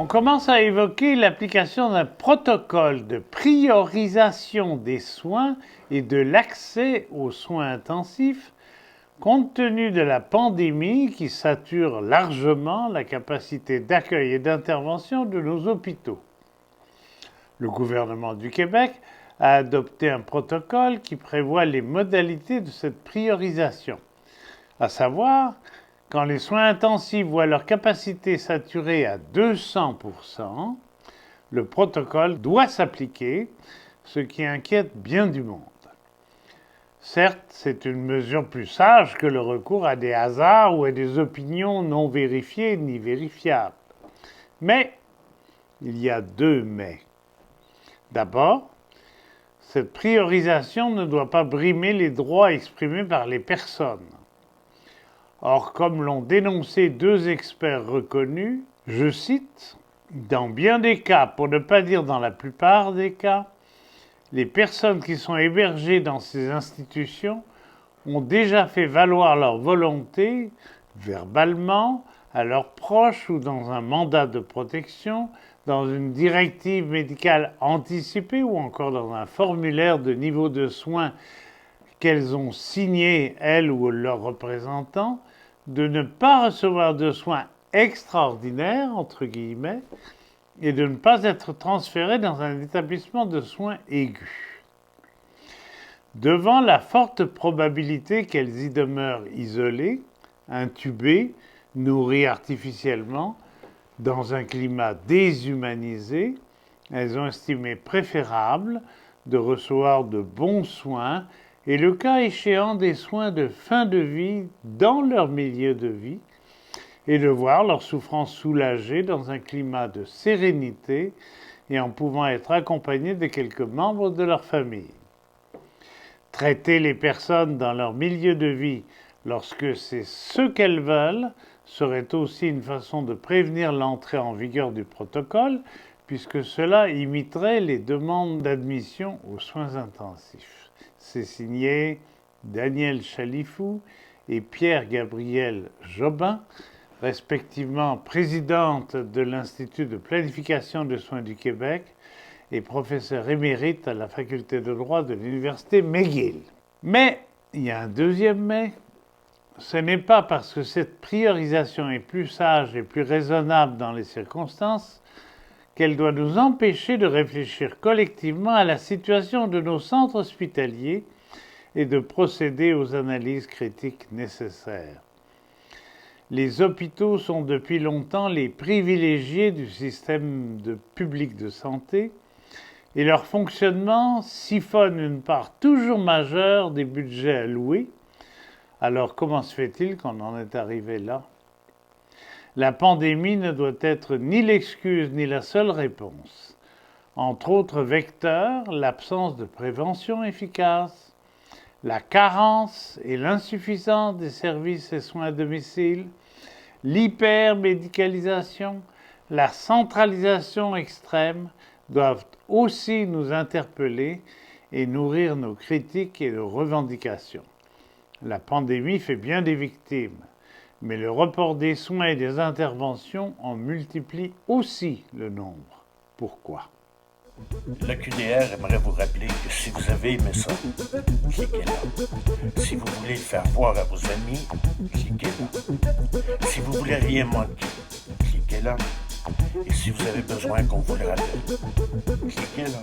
On commence à évoquer l'application d'un protocole de priorisation des soins et de l'accès aux soins intensifs compte tenu de la pandémie qui sature largement la capacité d'accueil et d'intervention de nos hôpitaux. Le gouvernement du Québec a adopté un protocole qui prévoit les modalités de cette priorisation, à savoir quand les soins intensifs voient leur capacité saturée à 200%, le protocole doit s'appliquer, ce qui inquiète bien du monde. Certes, c'est une mesure plus sage que le recours à des hasards ou à des opinions non vérifiées ni vérifiables. Mais il y a deux mais. D'abord, cette priorisation ne doit pas brimer les droits exprimés par les personnes. Or, comme l'ont dénoncé deux experts reconnus, je cite, « Dans bien des cas, pour ne pas dire dans la plupart des cas, les personnes qui sont hébergées dans ces institutions ont déjà fait valoir leur volonté, verbalement, à leurs proches ou dans un mandat de protection, dans une directive médicale anticipée ou encore dans un formulaire de niveau de soins qu'elles ont signé, elles ou leurs représentants, de ne pas recevoir de soins extraordinaires, entre guillemets, et de ne pas être transférées dans un établissement de soins aigus. Devant la forte probabilité qu'elles y demeurent isolées, intubées, nourries artificiellement, dans un climat déshumanisé, elles ont estimé préférable de recevoir de bons soins et le cas échéant des soins de fin de vie dans leur milieu de vie et de voir leur souffrance soulagée dans un climat de sérénité et en pouvant être accompagnés de quelques membres de leur famille. Traiter les personnes dans leur milieu de vie lorsque c'est ce qu'elles veulent serait aussi une façon de prévenir l'entrée en vigueur du protocole puisque cela imiterait les demandes d'admission aux soins intensifs. C'est signé Daniel Chalifou et Pierre-Gabriel Jobin, respectivement présidente de l'Institut de planification des soins du Québec et professeur émérite à la faculté de droit de l'Université McGill. Mais il y a un deuxième mais. Ce n'est pas parce que cette priorisation est plus sage et plus raisonnable dans les circonstances qu'elle doit nous empêcher de réfléchir collectivement à la situation de nos centres hospitaliers et de procéder aux analyses critiques nécessaires. Les hôpitaux sont depuis longtemps les privilégiés du système public de santé et leur fonctionnement siphonne une part toujours majeure des budgets alloués. Alors comment se fait-il qu'on en est arrivé là? La pandémie ne doit être ni l'excuse ni la seule réponse. Entre autres vecteurs, l'absence de prévention efficace, la carence et l'insuffisance des services et soins à domicile, l'hypermédicalisation, la centralisation extrême doivent aussi nous interpeller et nourrir nos critiques et nos revendications. La pandémie fait bien des victimes, mais le report des soins et des interventions en multiplie aussi le nombre. Pourquoi? Le QDR aimerait vous rappeler que si vous avez aimé ça, cliquez là. Si vous voulez le faire voir à vos amis, cliquez là. Si vous voulez rien manquer, cliquez là. Et si vous avez besoin qu'on vous le rappelle, cliquez là.